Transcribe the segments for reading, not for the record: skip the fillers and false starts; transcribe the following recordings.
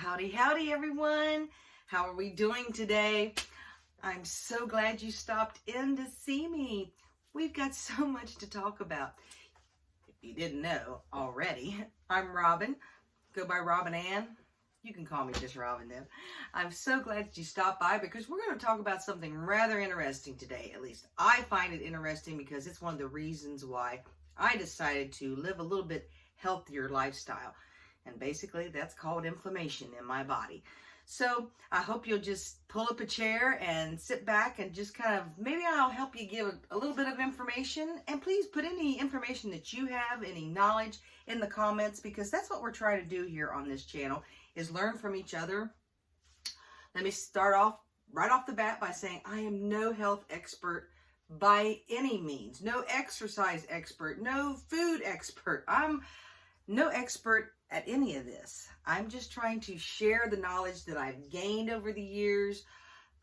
Howdy, howdy, everyone. How are we doing today? I'm so glad you stopped in to see me. We've got so much to talk about. If you didn't know already, I'm Robin. Go by Robin Ann. You can call me just Robin though. I'm so glad that you stopped by because we're going to talk about something rather interesting today. At least I find it interesting because it's one of the reasons why I decided to live a little bit healthier lifestyle. And basically that's called inflammation in my body. So I hope you'll just pull up a chair and sit back and just kind of, maybe I'll help you give a little bit of information. And please put any information that you have, any knowledge in the comments, because that's what we're trying to do here on this channel, is learn from each other. Let me start off right off the bat by saying I am no health expert by any means. No exercise expert, no food expert. I'm no expert at any of this. I'm just trying to share the knowledge that I've gained over the years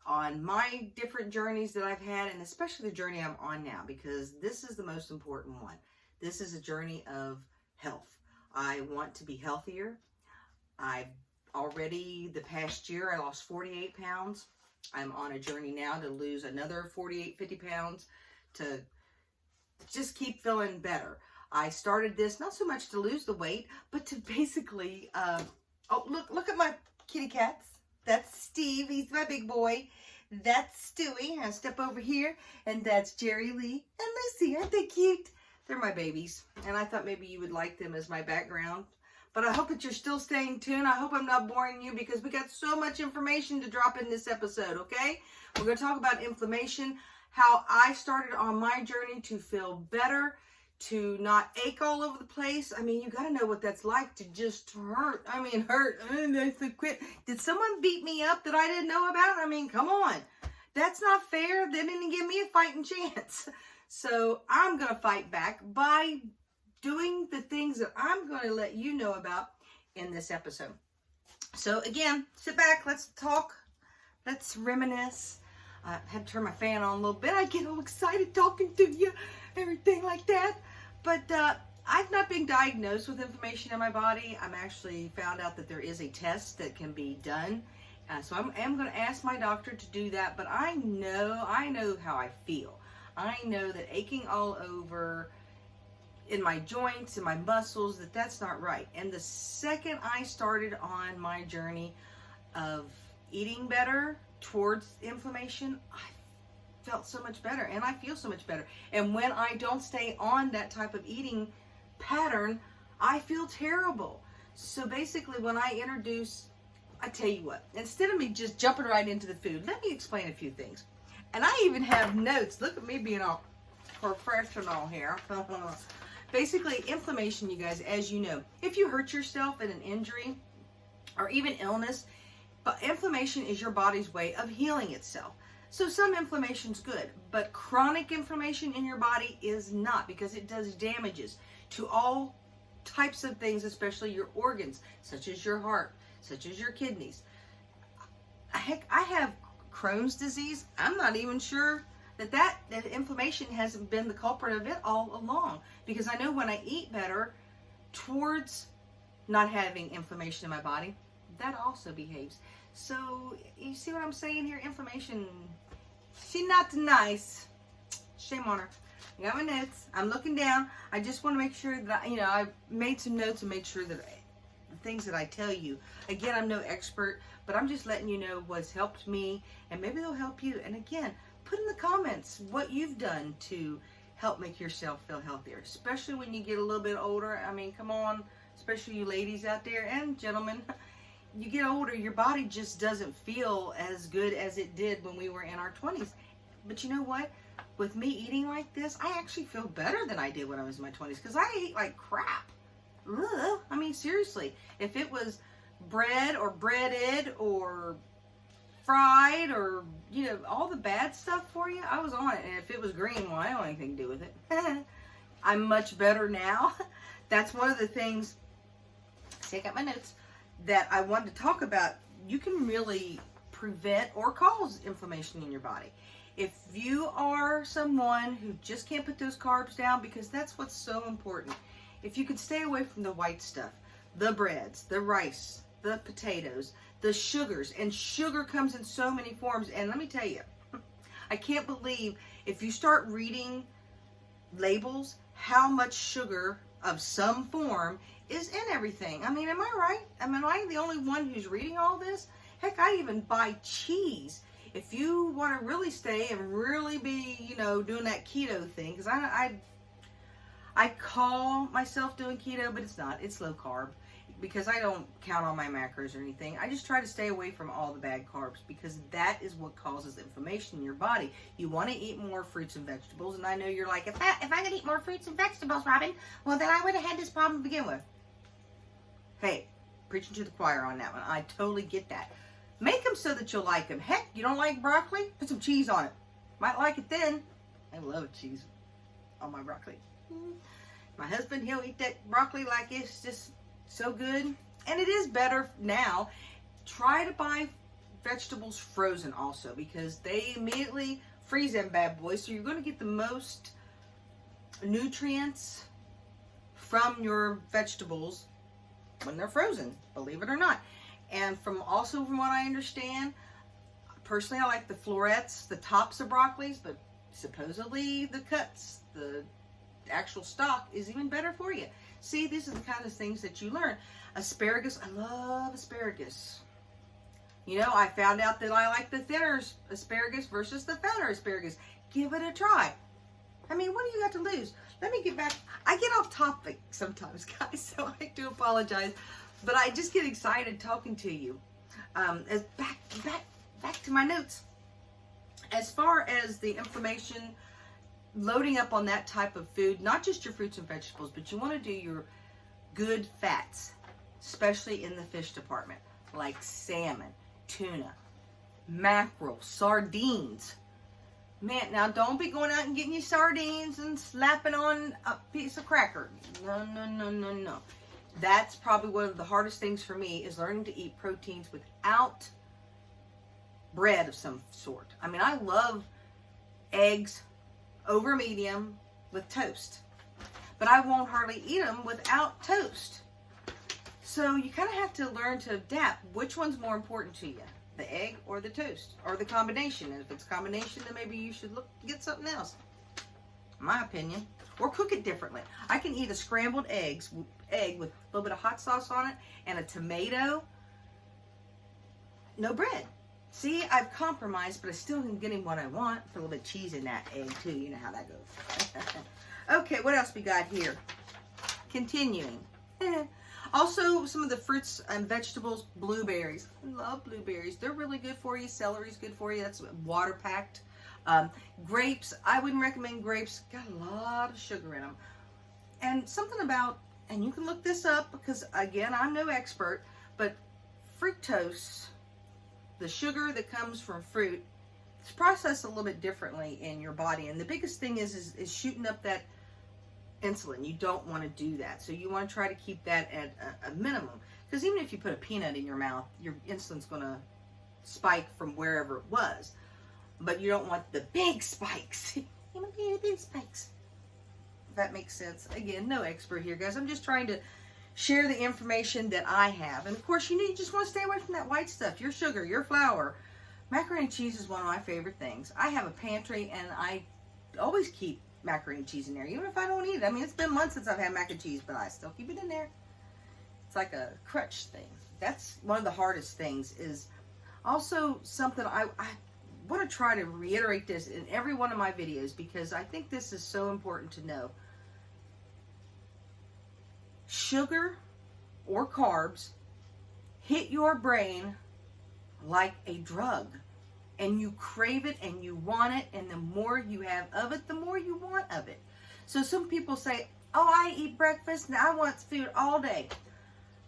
on my different journeys that I've had, and especially the journey I'm on now, because this is the most important one. This is a journey of health. I want to be healthier. I've already, the past year, I lost 48 pounds. I'm on a journey now to lose another 48, 50 pounds to just keep feeling better. I started this not so much to lose the weight, but to basically, oh, look at my kitty cats. That's Steve, he's my big boy. That's Stewie, I step over here, and that's Jerry Lee and Lucy. Aren't they cute? They're my babies, and I thought maybe you would like them as my background. But I hope that you're still staying tuned. I hope I'm not boring you because we got so much information to drop in this episode, okay? We're going to talk about inflammation, how I started on my journey to feel better, to not ache all over the place. I mean, you got to know what that's like to just hurt. I mean, hurt. Quit. Did someone beat me up that I didn't know about? I mean, come on. That's not fair. They didn't give me a fighting chance. So I'm going to fight back by doing the things that I'm going to let you know about in this episode. So again, sit back. Let's talk. Let's reminisce. I had to turn my fan on a little bit. I get all excited talking to you, everything like that. But I've not been diagnosed with inflammation in my body. I'm actually found out that there is a test that can be done. So I'm going to ask my doctor to do that. But I know how I feel. I know that aching all over in my joints and my muscles, that's not right. And the second I started on my journey of eating better towards inflammation, I felt so much better and I feel so much better. And when I don't stay on that type of eating pattern, I feel terrible. So basically when I tell you what, instead of me just jumping right into the food, let me explain a few things. And I even have notes. Look at me being all professional here. Basically, inflammation, you guys, as you know, if you hurt yourself in an injury or even illness, but inflammation is your body's way of healing itself. So some inflammation's good, but chronic inflammation in your body is not, because it does damages to all types of things, especially your organs, such as your heart, such as your kidneys. Heck, I have Crohn's disease. I'm not even sure that inflammation hasn't been the culprit of it all along, because I know when I eat better towards not having inflammation in my body, that also behaves. So you see what I'm saying here? Inflammation, she's not nice. Shame on her. I got my notes. I'm looking down. I just want to make sure that I made some notes and made sure that the things that I tell you, again, I'm no expert, but I'm just letting you know what's helped me, and maybe they'll help you. And again, put in the comments what you've done to help make yourself feel healthier, especially when you get a little bit older. I mean, come on, especially you ladies out there and gentlemen. You get older, your body just doesn't feel as good as it did when we were in our 20s. But you know what? With me eating like this, I actually feel better than I did when I was in my 20s, because I ate like crap. Ugh. I mean, seriously, if it was bread or breaded or fried or, all the bad stuff for you, I was on it. And if it was green, well, I don't have anything to do with it. I'm much better now. That's one of the things, take out my notes, that I wanted to talk about. You can really prevent or cause inflammation in your body. If you are someone who just can't put those carbs down, because that's what's so important. If you could stay away from the white stuff, the breads, the rice, the potatoes, the sugars, and sugar comes in so many forms. And let me tell you, I can't believe if you start reading labels how much sugar of some form is in everything. I mean, am I right? I mean, am I the only one who's reading all this? Heck, I even buy cheese. If you want to really stay and really be, you know, doing that keto thing, because I call myself doing keto, but it's not. It's low carb, because I don't count on my macros or anything. I just try to stay away from all the bad carbs, because that is what causes inflammation in your body. You want to eat more fruits and vegetables, and I know you're like, if I could eat more fruits and vegetables, Robin, well, then I would have had this problem to begin with. Hey, preaching to the choir on that one. I totally get that. Make them so that you'll like them. Heck, you don't like broccoli? Put some cheese on it. Might like it then. I love cheese on my broccoli. My husband, he'll eat that broccoli like it's just so good. And it is better now. Try to buy vegetables frozen also, because they immediately freeze them bad boys. So you're going to get the most nutrients from your vegetables when they're frozen, believe it or not. And from what I understand, personally I like the florets, the tops of broccolis, but supposedly the cuts, the actual stalk is even better for you. See, these are the kind of things that you learn. Asparagus, I love asparagus. You know, I found out that I like the thinner asparagus versus the fatter asparagus. Give it a try. I mean, what do you got to lose? Let me get back. I get off topic sometimes, guys, so I do apologize. But I just get excited talking to you. As back to my notes. As far as the inflammation, loading up on that type of food, not just your fruits and vegetables, but you want to do your good fats, especially in the fish department, like salmon, tuna, mackerel, sardines. Man, now don't be going out and getting your sardines and slapping on a piece of cracker. No, no, no, no, no. That's probably one of the hardest things for me, is learning to eat proteins without bread of some sort. I mean, I love eggs over medium with toast, but I won't hardly eat them without toast. So you kind of have to learn to adapt. Which one's more important to you, the egg or the toast, or the combination? And if it's a combination, then maybe you should look to get something else, in my opinion. Or cook it differently. I can eat a scrambled egg with a little bit of hot sauce on it and a tomato. No bread. See, I've compromised, but I still am getting what I want. Put a little bit of cheese in that egg too. You know how that goes. Okay, what else we got here? Continuing. Also, some of the fruits and vegetables, blueberries. I love blueberries. They're really good for you. Celery's good for you. That's water packed. Grapes, I wouldn't recommend grapes. Got a lot of sugar in them. And something about, and you can look this up, because again, I'm no expert, but fructose, the sugar that comes from fruit, it's processed a little bit differently in your body. And the biggest thing is shooting up that insulin. You don't want to do that. So you want to try to keep that at a minimum. Because even if you put a peanut in your mouth, your insulin's going to spike from wherever it was. But you don't want the big spikes. You want the big spikes. If that makes sense. Again, no expert here, guys. I'm just trying to share the information that I have. And of course, you just want to stay away from that white stuff. Your sugar, your flour. Macaroni and cheese is one of my favorite things. I have a pantry, and I always keep macaroni and cheese in there, even if I don't eat it. I mean, it's been months since I've had mac and cheese, but I still keep it in there. It's like a crutch thing. That's one of the hardest things. Is also something I want to try to reiterate this in every one of my videos, because I think this is so important to know. Sugar or carbs hit your brain like a drug, and you crave it and you want it, and the more you have of it, the more you want of it. So some people say, oh, I eat breakfast and I want food all day.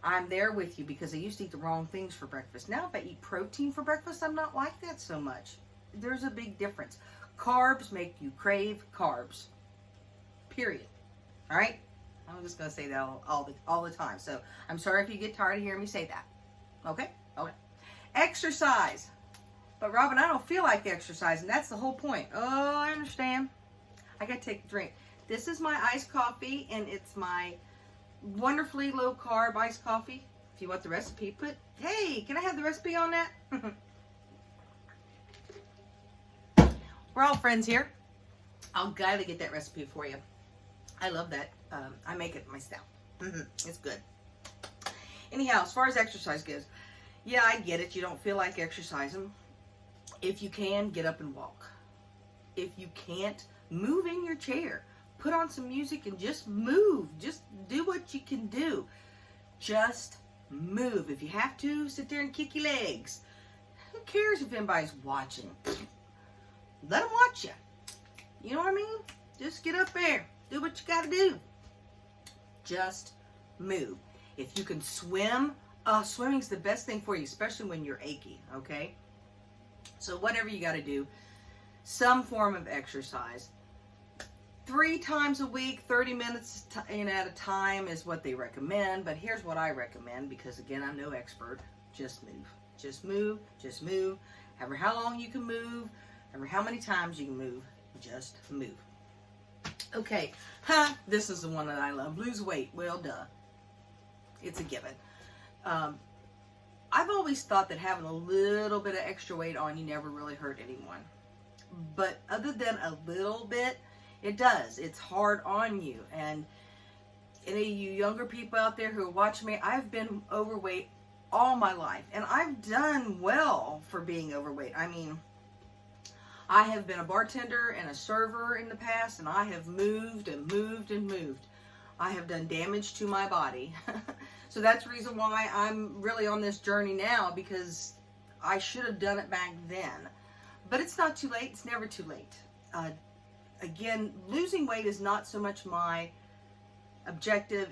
I'm there with you, because I used to eat the wrong things for breakfast. Now if I eat protein for breakfast, I'm not like that so much. There's a big difference. Carbs make you crave carbs. Period. All right? I'm just going to say that all the time. So I'm sorry if you get tired of hearing me say that. Okay? Okay. Exercise. But Robin, I don't feel like exercising. That's the whole point. Oh, I understand. I got to take a drink. This is my iced coffee, and it's my wonderfully low carb iced coffee. If you want the recipe, hey, can I have the recipe on that? We're all friends here. I'll gladly get that recipe for you. I love that. I make it myself. It's good. Anyhow, as far as exercise goes, yeah, I get it. You don't feel like exercising. If you can, get up and walk. If you can't, move in your chair. Put on some music and just move. Just do what you can do. Just move. If you have to, sit there and kick your legs. Who cares if anybody's watching? Let them watch you. You know what I mean? Just get up there. Do what you got to do. Just move. If you can swim, swimming's the best thing for you, especially when you're achy, okay? So whatever you got to do, some form of exercise. 3 times a week, 30 minutes at a time is what they recommend. But here's what I recommend, because again, I'm no expert. Just move. Just move. Just move. However how long you can move, however how many times you can move, just move. Okay, this is the one that I love. Lose weight. Well, duh. It's a given. I've always thought that having a little bit of extra weight on you never really hurt anyone. But other than a little bit, it does. It's hard on you. And any of you younger people out there who are watching me, I've been overweight all my life. And I've done well for being overweight. I mean, I have been a bartender and a server in the past, and I have moved and moved and moved. I have done damage to my body. So that's the reason why I'm really on this journey now, because I should have done it back then. But it's not too late. It's never too late. Again, losing weight is not so much my objective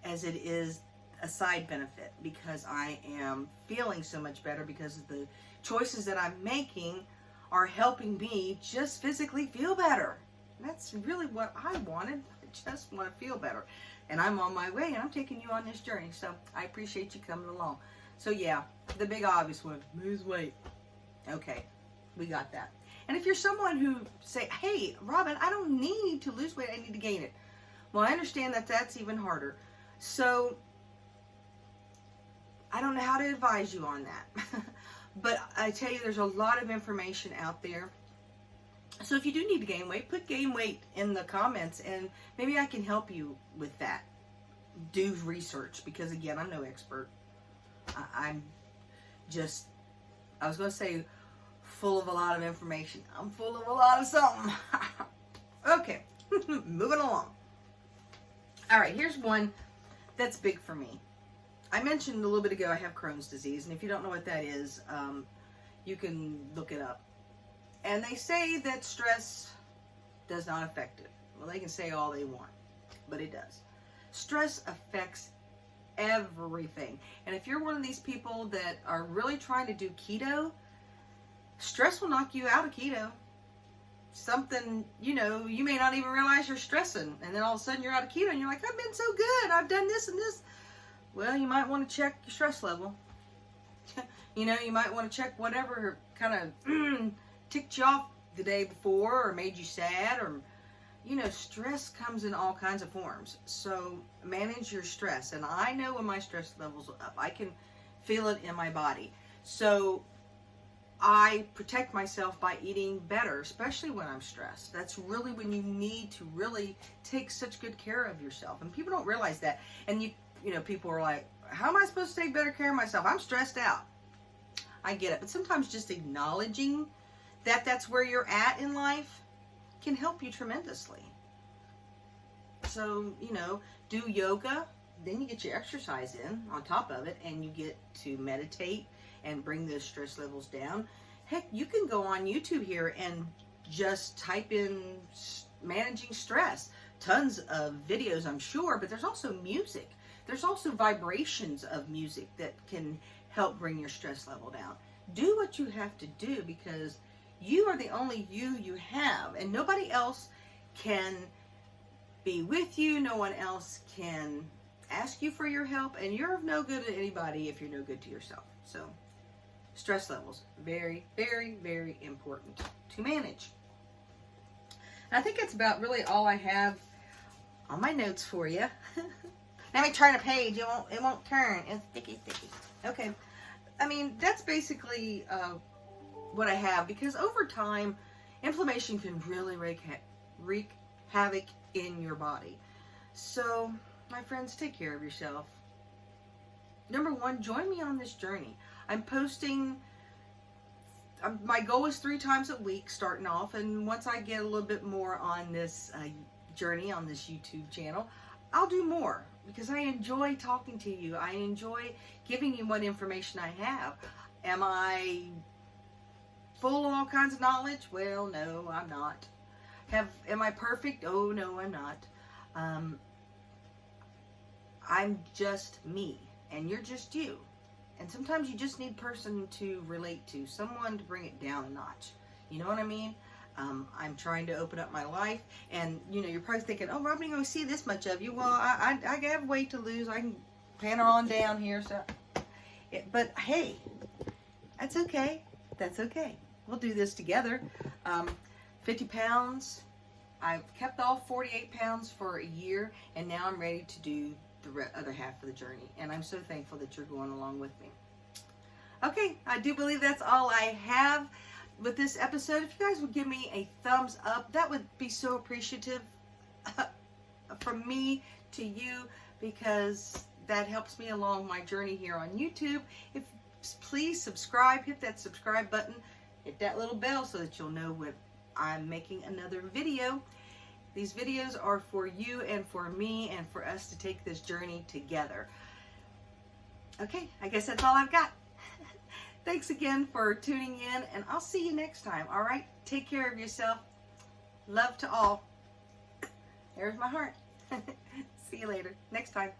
as it is a side benefit, because I am feeling so much better because of the choices that I'm making are helping me just physically feel better. That's really what I wanted. I just want to feel better. And I'm on my way, and I'm taking you on this journey. So I appreciate you coming along. So yeah, the big obvious one, lose weight. Okay, we got that. And if you're someone who say, hey, Robin, I don't need to lose weight, I need to gain it. Well, I understand that that's even harder. So I don't know how to advise you on that. But I tell you, there's a lot of information out there. So if you do need to gain weight, put gain weight in the comments, and maybe I can help you with that. Do research, because again, I'm no expert. I'm just, I was going to say full of a lot of information. I'm full of a lot of something. Okay, moving along. All right, here's one that's big for me. I mentioned a little bit ago I have Crohn's disease, and if you don't know what that is, you can look it up. And they say that stress does not affect it. Well, they can say all they want, but it does. Stress affects everything. And if you're one of these people that are really trying to do keto, stress will knock you out of keto. Something, you know, you may not even realize you're stressing, and then all of a sudden you're out of keto, and you're like, I've been so good, I've done this and this. Well, you might want to check your stress level. You know, you might want to check whatever kind of ticked you off the day before or made you sad, or, you know, stress comes in all kinds of forms. So manage your stress. And I know when my stress levels are up, I can feel it in my body. So I protect myself by eating better, especially when I'm stressed. That's really when you need to really take such good care of yourself. And people don't realize that. And you know, people are like, how am I supposed to take better care of myself? I'm stressed out. I get it. But sometimes just acknowledging that that's where you're at in life can help you tremendously. So, you know, do yoga, then you get your exercise in on top of it, and you get to meditate and bring those stress levels down. Heck, you can go on YouTube here and just type in managing stress. Tons of videos, I'm sure, but there's also music. There's also vibrations of music that can help bring your stress level down. Do what you have to do, because you are the only you have, and nobody else can be with you. No one else can ask you for your help, and you're of no good to anybody if you're no good to yourself. So stress levels, very, very, very important to manage. And I think that's about really all I have on my notes for you. Let me turn a page. It won't turn. It's sticky. Okay. I mean, that's basically what I have, because over time, inflammation can really wreak havoc in your body. So, my friends, take care of yourself. Number one, join me on this journey. I'm posting, my goal is 3 times a week starting off, and once I get a little bit more on this journey on this YouTube channel, I'll do more, because I enjoy talking to you. I enjoy giving you what information I have. Am I full of all kinds of knowledge? Well, no, I'm not. Am I perfect? Oh, no, I'm not. I'm just me, and you're just you. And sometimes you just need a person to relate to, someone to bring it down a notch. You know what I mean? I'm trying to open up my life, and you know, you're probably thinking, oh, Rob, I'm going to see this much of you. Well, I have weight to lose. I can pan her on down here. So, but hey, that's okay. That's okay. We'll do this together. 50 pounds. I've kept off 48 pounds for a year, and now I'm ready to do the other half of the journey. And I'm so thankful that you're going along with me. Okay, I do believe that's all I have with this episode. If you guys would give me a thumbs up, that would be so appreciative from me to you, because that helps me along my journey here on YouTube. Please subscribe, hit that subscribe button, hit that little bell so that you'll know when I'm making another video. These videos are for you and for me and for us to take this journey together. Okay, I guess that's all I've got. Thanks again for tuning in, and I'll see you next time, all right? Take care of yourself. Love to all. There's my heart. See you later. Next time.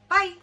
Bye.